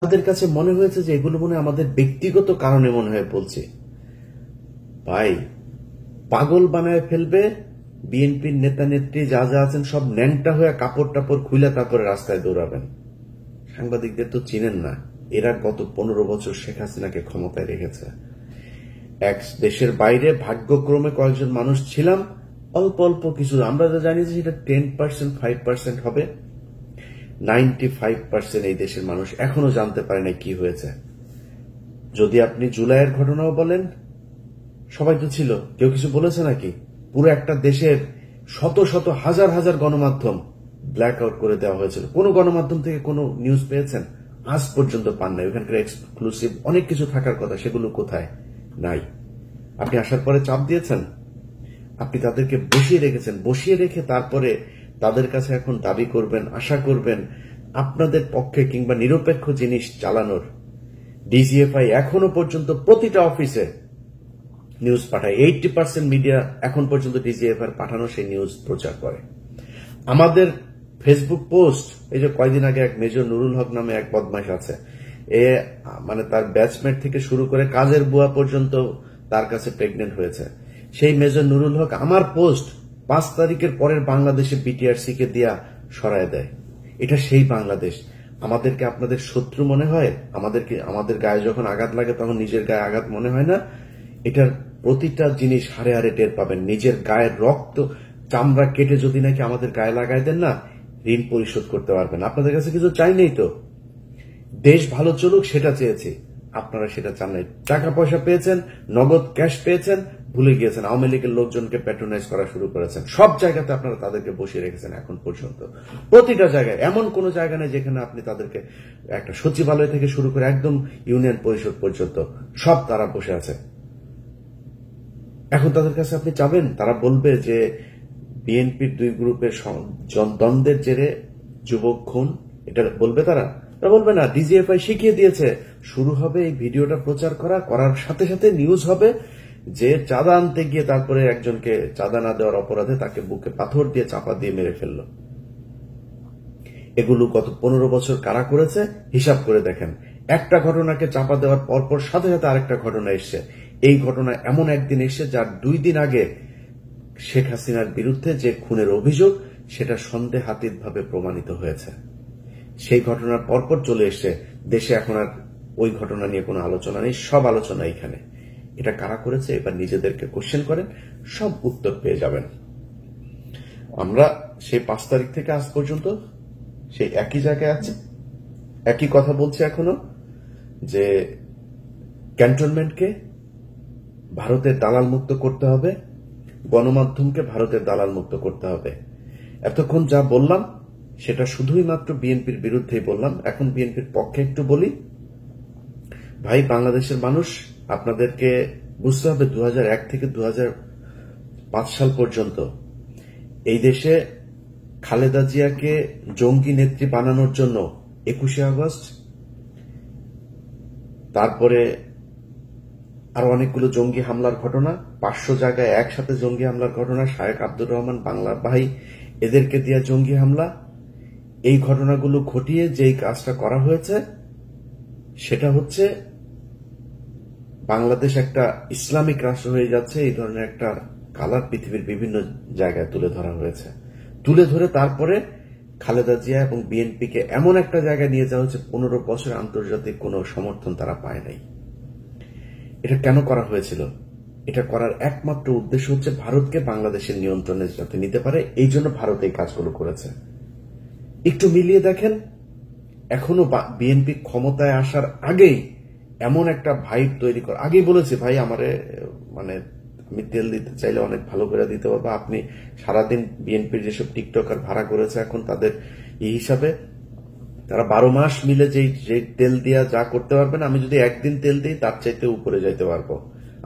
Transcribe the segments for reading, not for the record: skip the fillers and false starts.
আমাদের কাছে মনে হয়েছে যে এগুলো মনে হয় আমাদের ব্যক্তিগত কারণে মনে হয় বলছি। ভাই, পাগল বানায় ফেলবে বিএনপির নেতা নেত্রী যা যা আছেন সব ন্যাংটা হয়ে কাপড় টাপড় খুলে তারপরে রাস্তায় দৌড়াবেন। সাংবাদিকদের তো চিনেন না, এরা গত 15 বছর শেখ হাসিনাকে ক্ষমতায় রেখেছে। এক দেশের বাইরে ভাগ্যক্রমে কয়েকজন মানুষ ছিলাম, অল্প অল্প কিছু, আমরা যা জানি যে সেটা 10% 5% হবে। 95% এই দেশের মানুষ এখনো জানতে পারে না কি হয়েছে। যদি আপনি জুলাইয়ের ঘটনাও বলেন, সবাই তো ছিল, কেউ কিছু বলেছে নাকি? পুরো একটা দেশের শত শত হাজার হাজার গণমাধ্যম ব্ল্যাক আউট করে দেওয়া হয়েছিল। কোন গণমাধ্যম থেকে কোনো নিউজ পেয়েছেন? আজ পর্যন্ত পান নাই। ওখানকার এক্সক্লুসিভ অনেক কিছু থাকার কথা, সেগুলো কোথায়? নাই। আপনি আসার পরে চাপ দিয়েছেন, আপনি তাদেরকে বসিয়ে রেখেছেন, বসিয়ে রেখে তারপরে তাদের কাছে এখন দাবি করবেন, আশা করবেন আপনাদের পক্ষে কিংবা নিরপেক্ষ জিনিস চালানোর। ডিজিএফআই এখনো পর্যন্ত প্রতিটা অফিসে নিউজ পাঠায়। 80% মিডিয়া এখন পর্যন্ত ডিজিএফআই পাঠানো সেই নিউজ প্রচার করে। আমাদের ফেসবুক পোস্ট, এই যে কয়দিন আগে এক মেজর নুরুল হক নামে এক বদমাইশ আছে, মানে তার ব্যাচমেট থেকে শুরু করে কাজের বুয়া পর্যন্ত তার কাছে প্রেগনেন্ট হয়েছে। সেই মেজর নুরুল হক আমার পোস্ট 5 তারিখের পরের বাংলাদেশে বিটিআরসি কে দিয়া সরায় দেয়। এটা সেই বাংলাদেশ। আমাদেরকে আপনাদের শত্রু মনে হয়? আমাদের গায়ে যখন আঘাত লাগে তখন নিজের গায়ে আঘাত মনে হয় না? এটার প্রতিটা জিনিস হারে হারে টের পাবেন। নিজের গায়ের রক্ত চামড়া কেটে যদি নাকি আমাদের গায়ে লাগাই দেন না, ঋণ পরিশোধ করতে পারবেন। আপনাদের কাছে কিছু চাই নেই তো, দেশ ভালো চলুক সেটা চেয়েছি, আপনারা সেটা চান নাই। টাকা পয়সা পেয়েছেন, নগদ ক্যাশ পেয়েছেন, ভুলে গিয়েছেন। আওয়ামী লীগের লোকজনকে প্যাট্রোনাইজ করা শুরু করেছেন। সব জায়গাতে আপনারা তাদেরকে বসিয়ে রেখেছেন এখন পর্যন্ত। প্রতিটা জায়গায় এমন কোন জায়গা নেই যেখানে আপনি তাদেরকে, একটা সচিবালয় থেকে শুরু করে একদম ইউনিয়ন পরিষদ পর্যন্ত সব তারা বসে আছে। এখন তাদের কাছে আপনি চাবেন, তারা বলবে যে বিএনপির দুই গ্রুপের দ্বন্দ্বের জেরে যুবক খুন, এটা বলবে তারা? বলবে না। ডিজিএফআই শিখিয়ে দিয়েছে, শুরু হবে এই ভিডিওটা প্রচার করার সাথে সাথে নিউজ হবে যে চাঁদা আনতে গিয়ে তারপরে একজনকে চাঁদা না দেওয়ার অপরাধে তাকে বুকে পাথর দিয়ে চাপা দিয়ে মেরে ফেলল। এগুলো গত 15 বছর কারা করেছে হিসাব করে দেখেন। একটা ঘটনাকে চাপা দেওয়ার পরপর সাথে সাথে আরেকটা ঘটনা এসছে। এই ঘটনা এমন একদিন এসছে যার 2 দিন আগে শেখ হাসিনার বিরুদ্ধে যে খুনের অভিযোগ সেটা সন্দেহাতীতভাবে প্রমাণিত হয়েছে। সেই ঘটনার পরপর চলে এসছে দেশে। এখন আর ওই ঘটনা নিয়ে কোনো আলোচনা নেই, সব আলোচনা এখানে। এটা কারা করেছে এবার নিজেদেরকে কোশ্চেন করেন, সব উত্তর পেয়ে যাবেন। আমরা সেই 5 তারিখ থেকে আজ পর্যন্ত সেই একই জায়গায় আছে, একই কথা বলছি এখনো, যে ক্যান্টনমেন্টকে ভারতের দালাল মুক্ত করতে হবে, গণমাধ্যমকে ভারতের দালাল মুক্ত করতে হবে। এতক্ষণ যা বললাম সেটা শুধুই মাত্র বিএনপির বিরুদ্ধেই বললাম। এখন বিএনপির পক্ষে একটু বলি। ভাই, বাংলাদেশের মানুষ, আপনাদেরকে বুঝতে হবে 2001 থেকে 2005 সাল পর্যন্ত এই দেশে খালেদা জিয়াকে জঙ্গি নেত্রী বানানোর জন্য 21শে আগস্ট, তারপরে আরো অনেকগুলো জঙ্গি হামলার ঘটনা, 500 জায়গায় একসাথে জঙ্গি হামলার ঘটনা, শায়েখ আব্দুর রহমান বাংলার ভাই এদেরকে দিয়া জঙ্গি হামলা, এই ঘটনাগুলো ঘটিয়ে যেই কাজটা করা হয়েছে সেটা হচ্ছে বাংলাদেশ একটা ইসলামিক রাষ্ট্র হয়ে যাচ্ছে। এই ধরনের একটা কালার পৃথিবীর বিভিন্ন জায়গায় তুলে ধরা হয়েছে। তুলে ধরে তারপরে খালেদা জিয়া এবং বিএনপিকে এমন একটা জায়গায় নিয়ে যাওয়া হচ্ছে 15 বছর আন্তর্জাতিক কোনো সমর্থন তারা পায় নাই। এটা কেন করা হয়েছিল? এটা করার একমাত্র উদ্দেশ্য হচ্ছে ভারতকে বাংলাদেশের নিয়ন্ত্রণে যাতে নিতে পারে, এই জন্য ভারত এই কাজগুলো করেছে। একটু মিলিয়ে দেখেন, এখনো বিএনপি ক্ষমতায় আসার আগেই এমন একটা ভাইব তৈরি করা। আগেই বলেছি ভাই, আমারে মানে আমি তেল দিতে চাইলে অনেক ভালো করে দিতে পারবো। আপনি সারাদিন বিএনপির যেসব টিকটকার ভাড়া করেছে এখন তাদের হিসাবে তারা 12 মাস মিলে যে তেল দিয়া যা করতে পারবেন, আমি যদি একদিন তেল দিই তার চাইতে উপরে যাইতে পারবো।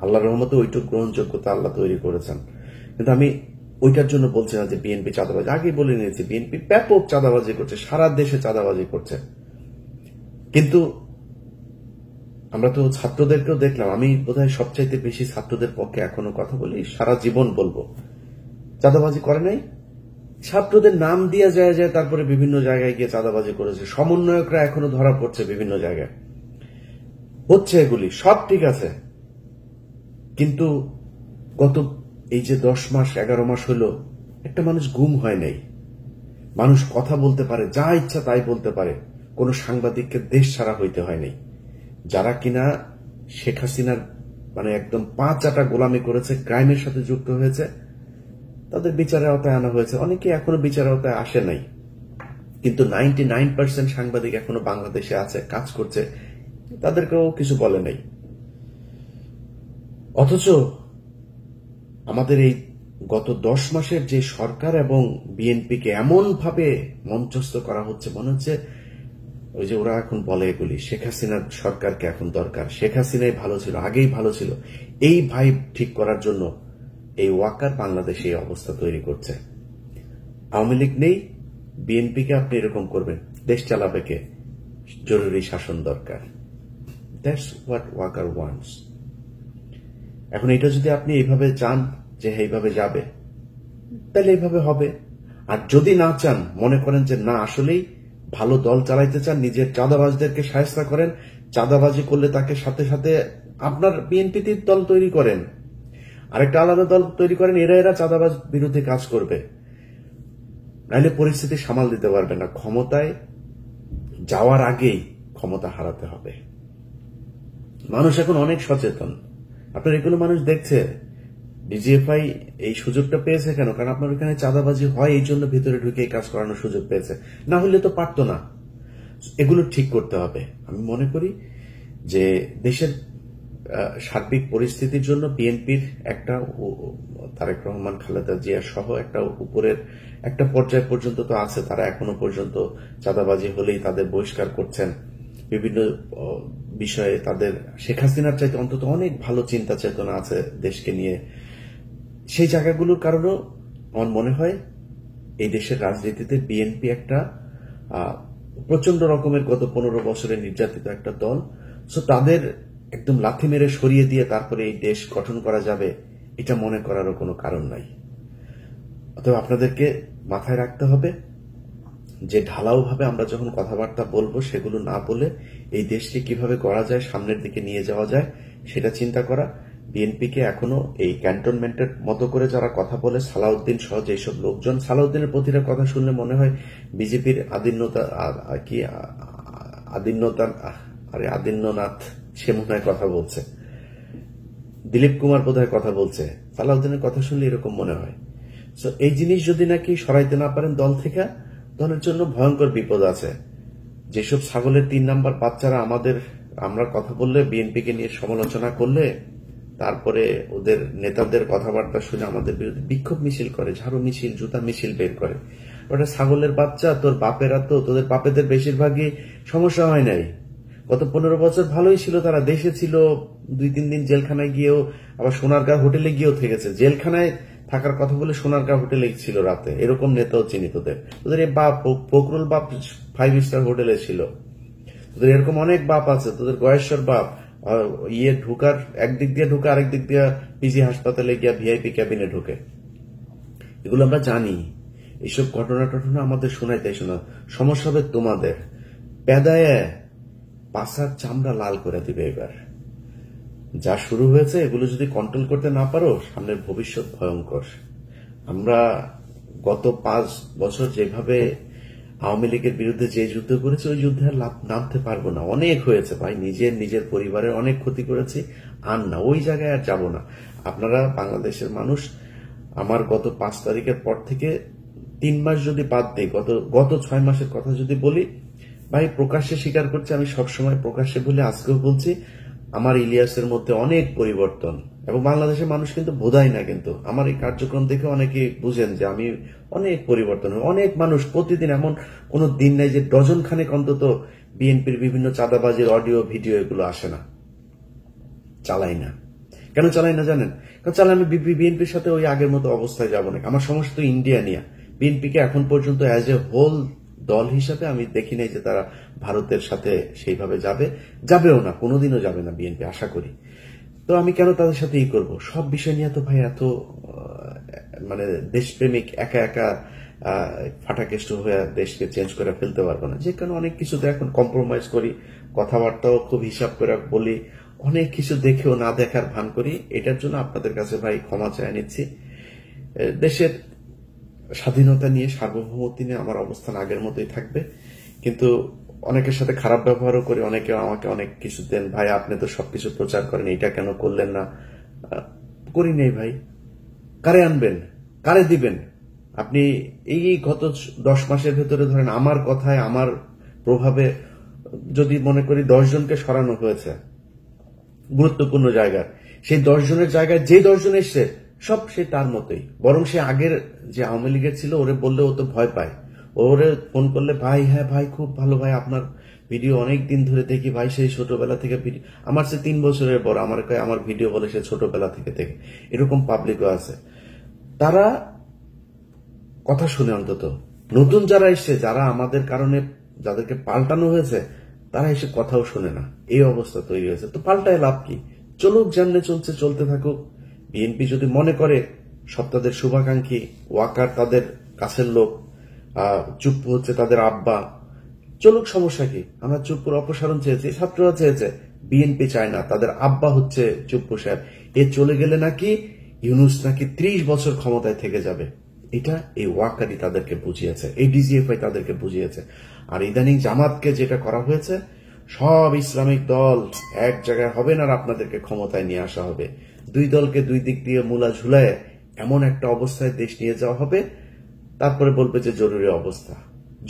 আল্লাহর রহমতে ওইটুকু গ্রহণযোগ্যতা আল্লাহ তৈরি করেছেন। কিন্তু আমি ওইটার জন্য বলছি না যে বিএনপি চাঁদাবাজি। আগেই বলে নিয়েছি বিএনপি ব্যাপক চাঁদাবাজি করছে, সারা দেশে চাঁদাবাজি করছে। কিন্তু আমরা তো ছাত্রদেরকেও দেখলাম, আমি বোধহয় সবচাইতে বেশি ছাত্রদের পক্ষে এখনো কথা বলি, সারা জীবন বলবো, চাঁদাবাজি করে নাই। ছাত্রদের নাম দিয়ে যায় যায়, তারপরে বিভিন্ন জায়গায় গিয়ে চাঁদাবাজি করেছে। সমন্বয়করা এখনো ধরা পড়ছে বিভিন্ন জায়গায়, হচ্ছে এগুলি সব ঠিক আছে, কিন্তু গত এই যে 10 মাস 11 মাস হলো একটা মানুষ গুম হয় নাই, মানুষ কথা বলতে পারে, যা ইচ্ছা তাই বলতে পারে, কোন সাংবাদিককে দেশ ছাড়া হইতে হয় নাই। যারা কিনা শেখ হাসিনার মানে একদম পা চাটা গোলামি করেছে, ক্রাইমের সাথে যুক্ত হয়েছে, তাদের বিচারের আওতায় আনা হয়েছে। অনেকে এখনো বিচারের আওতায় আসে নাই, কিন্তু 99% সাংবাদিক এখনো বাংলাদেশে আছে, কাজ করছে, তাদেরকেও কিছু বলে নাই। অথচ আমাদের এই গত 10 মাসের যে সরকার এবং বিএনপিকে এমন ভাবে মঞ্চস্থ করা হচ্ছে, মনে হচ্ছে ওই যে ওরা এখন বলে এগুলি শেখ হাসিনার সরকারকে এখন দরকার, শেখ হাসিনাই ভালো ছিল, আগেই ভালো ছিল, এই ভাইব ঠিক করার জন্য এই ওয়াকার বাংলাদেশে এই অবস্থা তৈরি করছে। আওয়ামী লীগ নেই, বিএনপিকে আপনি এরকম করবেন, দেশ চালাবে কে? জরুরি শাসন দরকার। That's what Walker wants. এখন এটা যদি আপনি এইভাবে চান যে এইভাবে যাবে, তাহলে এইভাবে হবে। আর যদি না চান, মনে করেন যে না আসলেই ভালো দল চালাইতে চান, নিজের চাঁদাবাজদেরকে শায়েস্তা করেন, চাঁদাবাজি করলে তাকে সাথে সাথে আপনার বিএনপিতে দল তৈরি করেন, আরেকটা আলাদা দল তৈরি করেন, এরা চাঁদাবাজ বিরুদ্ধে কাজ করবে, নাহলে পরিস্থিতি সামাল দিতে পারবে না। ক্ষমতায় যাওয়ার আগেই ক্ষমতা হারাতে হবে। মানুষ এখন অনেক সচেতন, আপনার এগুলো মানুষ দেখছে। ডিজিএফআই এই সুযোগটা পেয়েছে কেন? কারণ আপনার ওখানে চাঁদাবাজি হয়, এই জন্য ভিতরে ঢুকে কাজ করানোর সুযোগ পেয়েছে, না হলে তো পারতো না। এগুলো ঠিক করতে হবে। আমি মনে করি যে দেশের সার্বিক পরিস্থিতির জন্য বিএনপির একটা, তারেক রহমান, খালেদা জিয়া সহ একটা উপরের একটা পর্যায় পর্যন্ত তো আছে, তারা এখনো পর্যন্ত চাঁদাবাজি হলেই তাদের বহিষ্কার করছেন। বিভিন্ন বিষয়ে তাদের শেখ হাসিনার চাইতে অন্তত অনেক ভালো চিন্তা চেতনা আছে দেশকে নিয়ে। সেই জায়গাগুলোর কারণেও আমার মনে হয় এই দেশের রাজনীতিতে বিএনপি একটা প্রচন্ড রকমের গত 15 বছরে নির্যাতিত একটা দল। সো তাদের একদম লাথি মেরে সরিয়ে দিয়ে তারপরে এই দেশ গঠন করা যাবে, এটা মনে করারও কোনো কারণ নাই। অতএব আপনাদেরকে মাথায় রাখতে হবে যে ঢালাও ভাবে আমরা যখন কথাবার্তা বলবো, সেগুলো না বলে এই দেশকে কিভাবে গড়া যায়, সামনের দিকে নিয়ে যাওয়া যায়, সেটা চিন্তা করা। বিএনপিকে এখনো এই ক্যান্টনমেন্টের মতো করে যারা কথা বলে, সালাউদ্দিন সহ যেসব লোকজন, সালাউদ্দিনের প্রতিটা কথা শুনলে মনে হয় বিজেপির আদিন্যনাথ সে মনে হয় কথা বলছে, দিলীপ কুমার বোধহয় কথা বলছে, সালাউদ্দিনের কথা শুনলে এরকম মনে হয়। সো এই জিনিস যদি নাকি সরাইতে না পারেন দল থেকে, দলের জন্য ভয়ঙ্কর বিপদ আছে। যেসব ছাগলের 3 নাম্বার বাচ্চারা আমরা কথা বললে, বিএনপিকে নিয়ে সমালোচনা করলে, তারপরে ওদের নেতাদের কথাবার্তা শুনে আমাদের বিরুদ্ধে বিক্ষোভ মিছিল করে, ঝাড়ু মিছিল, জুতা মিছিল বের করে। ওটা ছাগলের বাচ্চা, তোর বাপেরা তো, তোদের বাপেদের বেশিরভাগই সমস্যা হয় নাই। গত 15 বছর ভালোই ছিল, তারা দেশে ছিল, 2-3 দিন জেলখানায় গিয়েও, আবার সোনারগাঁ হোটেলে গিয়েও থেকেছে। জেলখানায় থাকার কথা বলে সোনারগাঁ হোটেলে ছিল রাতে, এরকম নেতাও চিনি তোদের। তোদের এই বাপ ফখরুল বাপ 5 স্টার হোটেলে ছিল, তোদের এরকম অনেক বাপ আছে। তোদের গয়েশ্বর বাপ ঢুকার একদিক দিয়ে ঢুকে, আরেক দিক দিয়ে পিজি হাসপাতালে গিয়া ভিআইপি ক্যাবিনে ঢুকে। এগুলো আমরা জানি। এইসব ঘটনা আমাদের শোনাইতে শোনা, সমস্যা হবে তোমাদের। পেদায় পাশার চামড়া লাল করে দিবে এবার। যা শুরু হয়েছে, এগুলো যদি কন্ট্রোল করতে না পারো, সামনের ভবিষ্যৎ ভয়ঙ্কর। আমরা গত 5 বছর যেভাবে আওয়ামী লীগের বিরুদ্ধে যে যুদ্ধ করেছি, ওই যুদ্ধে আর নামতে পারবো না। অনেক হয়েছে ভাই, নিজের পরিবারের অনেক ক্ষতি করেছি, আর না, ওই জায়গায় আর যাব না। আপনারা বাংলাদেশের মানুষ, আমার গত 5 তারিখের পর থেকে 3 মাস যদি বাদ দেই, গত 6 মাসের কথা যদি বলি, ভাই প্রকাশ্যে স্বীকার করছি, আমি সবসময় প্রকাশ্যে বলে আজকেও বলছি, আমার ইলিয়াসের মধ্যে অনেক পরিবর্তন। এবং বাংলাদেশের মানুষ কিন্তু বোধায় না, কিন্তু আমার এই কার্যক্রম দেখে অনেকে বুঝেন যে আমি অনেক পরিবর্তন। অনেক মানুষ প্রতিদিন, এমন কোন দিন নাই যে ডজন খানেক অন্তত বিএনপির বিভিন্ন চাঁদাবাজির অডিও ভিডিও এগুলো আসে না। চালাই না। কেন চালাই না জানেন? কারণ চালাই আমি বিএনপির সাথে ওই আগের মতো অবস্থায় যাব না। আমার সমস্যা তো ইন্ডিয়া নিয়ে। বিএনপিকে এখন পর্যন্ত অ্যাজ এ হোল দল হিসাবে আমি দেখি নাই যে তারা ভারতের সাথে সেইভাবে যাবেও না, কোনোদিনও যাবে না বিএনপি, আশা করি। তো আমি কেন তাদের সাথে করব? সব বিষয় নিয়ে তো ভাই এত মানে দেশপ্রেমিক একা একা ফাটাকেষ্ট হয়ে দেশকে চেঞ্জ করে ফেলতে পারবো না। যে কারণে অনেক কিছুতে এখন কম্প্রোমাইজ করি, কথাবার্তাও খুব হিসাব করে বলি, অনেক কিছু দেখেও না দেখার ভান করি। এটার জন্য আপনাদের কাছে ভাই ক্ষমা চেয়ে নিচ্ছি। দেশের স্বাধীনতা নিয়ে, সার্বভৌমত্ব নিয়ে আমার অবস্থান আগের মতোই থাকবে, কিন্তু অনেকের সাথে খারাপ ব্যবহারও করি। অনেকে আমাকে অনেক কিছু দেন, ভাই আপনি তো সবকিছু প্রচার করেন, এটা কেন করলেন না? করি নেই ভাই। কারে আনবেন, কারে দিবেন? আপনি এই গত 10 মাসের ভেতরে ধরেন আমার কথায়, আমার প্রভাবে যদি মনে করি 10 জনকে সরানো হয়েছে গুরুত্বপূর্ণ জায়গায়, সেই 10 জনের জায়গায় যে 10 জন এসছে সব সে তার মতোই। বরং সে আগের যে আওয়ামী লীগের ছিল, ওরে বললে ও তো ভয় পায়। ওরে ফোন করলে, ভাই হ্যাঁ ভাই খুব ভালো ভাই, আপনার ভিডিও অনেক দিন ধরে দেখি ভাই, সেই ছোটবেলা থেকে ভিডিও। আমার সে 3 বছরের বড়, আমার ভিডিও বলে সে ছোটবেলা থেকে দেখে। এরকম পাবলিকও আছে। তারা কথা শুনে অন্তত। নতুন যারা এসছে, যারা আমাদের কারণে যাদেরকে পাল্টানো হয়েছে, তারা এসে কথাও শুনে না। এই অবস্থা তৈরি হয়েছে। তো পাল্টায় লাভ কি? চলুক, যেমনে চলছে চলতে থাকুক। বিএনপি যদি মনে করে সব তাদের শুভাকাঙ্ক্ষী, ওয়াকার তাদের কাছের লোক, চুপ হচ্ছে তাদের আব্বা, চলুক, সমস্যা কি? আমরা চুপ্পুর অপসারণ চেয়েছি, ছাত্ররা চেয়েছে, বিএনপি চায় না। তাদের আব্বা হচ্ছে চুপ্পু সাহেব। এ চলে গেলে নাকি ইউনূস নাকি 30 বছর ক্ষমতায় থেকে যাবে। এটা এই ওয়াকারই তাদেরকে বুঝিয়েছে, এই ডিজিএফআই তাদেরকে বুঝিয়েছে। আর ইদানিং জামাতকে যেটা করা হয়েছে, সব ইসলামিক দল এক জায়গায় হবেন আর আপনাদেরকে ক্ষমতায় নিয়ে আসা হবে। 2 দলকে 2 দিক দিয়ে মূলা ঝুলায় এমন একটা অবস্থায় দেশ নিয়ে যাওয়া হবে। তারপরে বলবে যে জরুরি অবস্থা।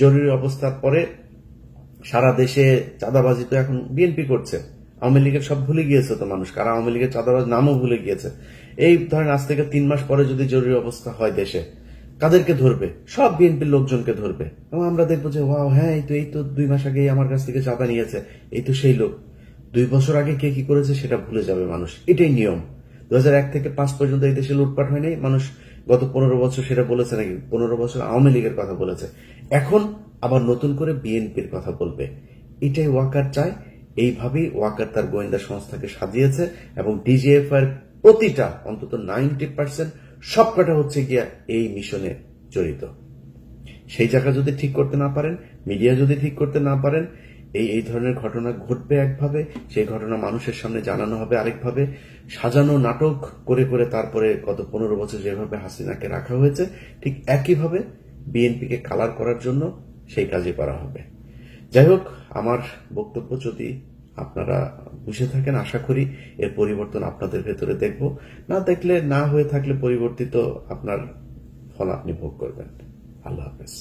জরুরি অবস্থার পরে সারা দেশে চাঁদাবাজি তো এখন বিএনপি করছে। আওয়ামী লীগের সব ভুলে গিয়েছে তো মানুষ, কারা আওয়ামী লীগের চাঁদাবাজ নামও ভুলে গিয়েছে। এই ধরেন আজ থেকে 3 মাস পরে যদি জরুরি অবস্থা হয় দেশে, কাদেরকে ধরবে? সব বিএনপির লোকজনকে ধরবে। এবং আমরা দেখবো যে ওয়াও, হ্যাঁ এই তো 2 মাস আগে আমার কাছ থেকে চাঁদা নিয়েছে, এই তো সেই লোক। 2 বছর আগে কে কি করেছে সেটা ভুলে যাবে মানুষ। এটাই নিয়ম। 2001 থেকে 5 পর্যন্ত এই দেশে লুটপাট হয়নি। মানুষ গত 15 বছর সেটা বলেছে নাকি? 15 বছর আওয়ামী লীগের কথা বলেছে। এখন আবার নতুন করে বিএনপির কথা বলবে। এটাই ওয়াকার চায়। এইভাবেই ওয়াকার তার গোয়েন্দা সংস্থাকে সাজিয়েছে এবং ডিজিএফআই এর প্রতিটা অন্তত 90% সবকটা হচ্ছে গিয়া এই মিশনে জড়িত। সেই জায়গা যদি ঠিক করতে না পারেন, মিডিয়া যদি ঠিক করতে না পারেন, এই ধরনের ঘটনা ঘটবে একভাবে, সেই ঘটনা মানুষের সামনে জানানো হবে আরেকভাবে। সাজানো নাটক করে করে তারপরে গত 15 বছর যেভাবে হাসিনাকে রাখা হয়েছে, ঠিক একইভাবে বিএনপিকে কালার করার জন্য সেই কাজই করা হবে। যাই হোক, আমার বক্তব্য যদি আপনারা বুঝে থাকেন, আশা করি এর পরিবর্তন আপনাদের ভেতরে দেখব। না দেখলে, না হয়ে থাকলে পরিবর্তিত আপনার ফল আপনি ভোগ করবেন। আল্লাহ হাফেজ।